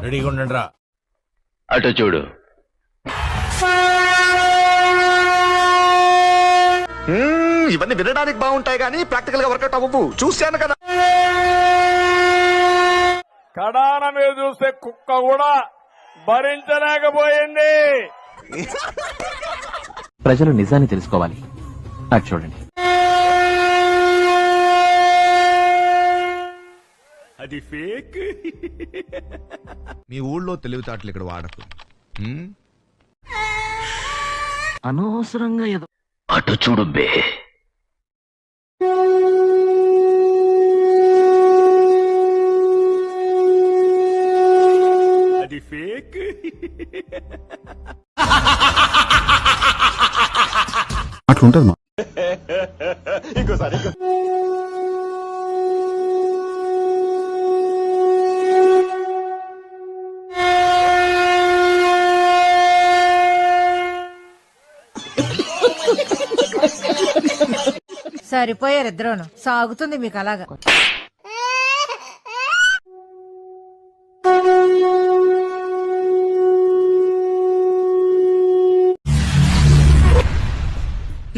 రెడీగా ఉండండి రా. అటు చూడు. ఇవన్నీ వినడానికి బాగుంటాయి కానీ ప్రాక్టికల్ గా వర్కౌట్ అవ్వవు. చూశాను కదా. కడాన మీద చూస్తే కుక్క కూడా భరించలేకపోయింది. ప్రజలు నిజాన్ని తెలుసుకోవాలి. అది చూడండి. అది ఫేక్. మీ ఊళ్ళో తెలివితేటలు ఇక్కడ వాడకు. అనవసరంగా ఏదో అటు చూడు బే. అది ఫేక్. అట్లుంటది మా. ఇంకోసారి సరిపోయారు ఇద్దరును. సాగుతుంది మీకు అలాగా.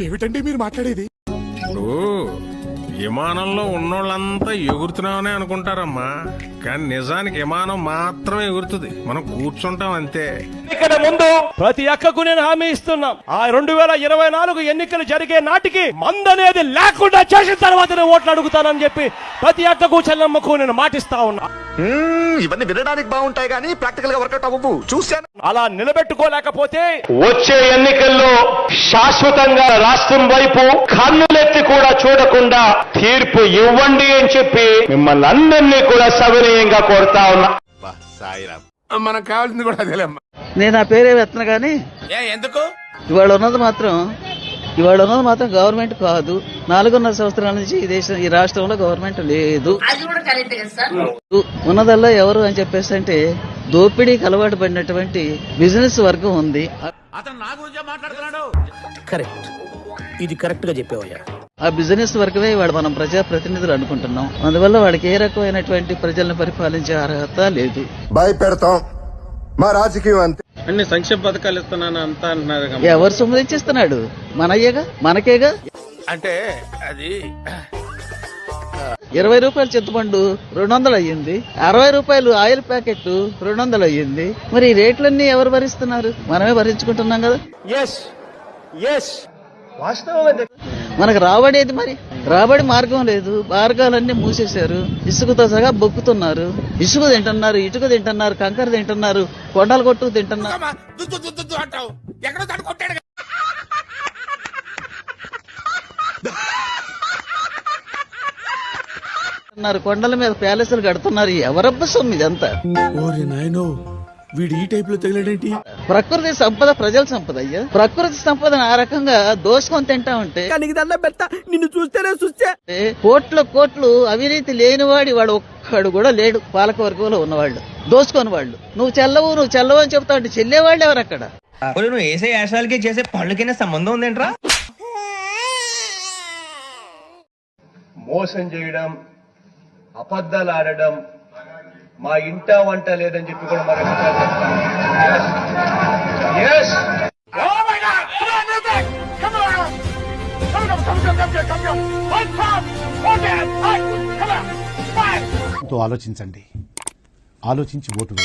ఏమిటండి మీరు మాట్లాడేది? విమానంలో ఉన్నోళ్ళంతా ఎగురుతున్నామని అనుకుంటారమ్మా, కానీ నిజానికి విమానం మాత్రమే ఎగురుతుంది, మనం కూర్చుంటాం అంతే. ఇక్కడ ముందు ప్రతి అక్కకు నేను హామీ ఇస్తున్నాం, ఆ 2024 ఎన్నికలు జరిగే నాటికి మందనేది లేకుండా చేసిన తర్వాత నేను ఓట్లు అడుగుతానని చెప్పి ప్రతి అక్కకు చెల్లమ్మకు నేను మాటిస్తా ఉన్నా. ఇవన్నీ వినడానికి బాగుంటాయి కానీ ప్రాక్టికల్ గా వర్కౌట్ అవ్వవు. చూశాను. అలా నిలబెట్టుకోలేకపోతే వచ్చే ఎన్నికల్లో శాశ్వతంగా రాష్ట్రం వైపు కన్నులెత్తి కూడా చూడకుండా తీర్పు ఇవ్వండి అని చెప్పి మిమ్మల్ని అందరినీ కూడా సవినయంగా కోరుతా ఉన్నా. మనకు కావాల్సింది కూడా అదేలేమ్మా. నేను ఆ పేరే ఎత్తను కానీ ఎందుకు ఇవాళ ఉన్నది మాత్రం గవర్నమెంట్ కాదు. 4.5 సంవత్సరాల నుంచి ఈ రాష్ట్రంలో గవర్నమెంట్ లేదు. ఉన్నదల్లా ఎవరు అని చెప్పేసి అంటే దోపిడీకి అలవాటు పడినటువంటి బిజినెస్ వర్గం ఉంది. అతను నా గురించే మాట్లాడుతున్నాడు. కరెక్ట్, ఇది కరెక్ట్ గా చెప్పేవయ్యా. ఆ బిజినెస్ వర్గమే వాడు మనం ప్రజాప్రతినిధులు అనుకుంటున్నాం. అందువల్ల వాడికి ఏ రకమైనటువంటి ప్రజలను పరిపాలించే అర్హత లేదు. భయపెడతాం మా రాజకీయం అంతే. అన్ని సంక్షేమ పథకాలు ఇస్తున్నాను అంతా అంటున్నారు. ఎవరు సంబంధించిస్తున్నాడు? మనకేగా. అంటే అది 20 రూపాయలు చింతపండు 200 అయ్యింది. 60 రూపాయలు ఆయిల్ ప్యాకెట్ 200 అయ్యింది. మరి ఈ రేట్లన్నీ ఎవరు భరిస్తున్నారు? మనమే భరించుకుంటున్నాం కదా. మనకు రాబడేది మరి రాబడి మార్గం లేదు. మార్గాలన్నీ మూసేశారు. ఇసుకతో సగా బొక్కుతున్నారు. ఇసుక తింటున్నారు, ఇటుక తింటున్నారు, కంకర తింటున్నారు, కొండల కొట్టు తింటున్నారు. కొండల మీద ప్యాలెస్లు కడుతున్నారు. ఎవరబ్బ సొమ్ము ఇదంతా? వీడు ఈ టైప్ లో తగిలాడేంటి? ప్రకృతి సంపద ప్రజల సంపద అయ్యా. ప్రకృతి సంపదను ఆ రకంగా దోసుకొని తింటా ఉంటే నిన్ను చూస్తే కోట్లు అవినీతి లేనివాడి వాడు ఒక్కడు కూడా లేడు. పాలక వర్గంలో ఉన్నవాళ్ళు దోసుకొని వాళ్ళు. నువ్వు చెల్లవు అని చెప్తా ఉంటే చెల్లేవాళ్ళు ఎవరు అక్కడ? నువ్వు వేసే యాశాలకి చేసే పనులకైనా సంబంధం ఉందేంట్రా? మోసం చేయడం, అబద్ధాలు ఆడడం, మా ఇంట వంట లేదని చెప్పి కూడా మరి ఆలోచించండి, ఆలోచించి ఓటు వేయండి.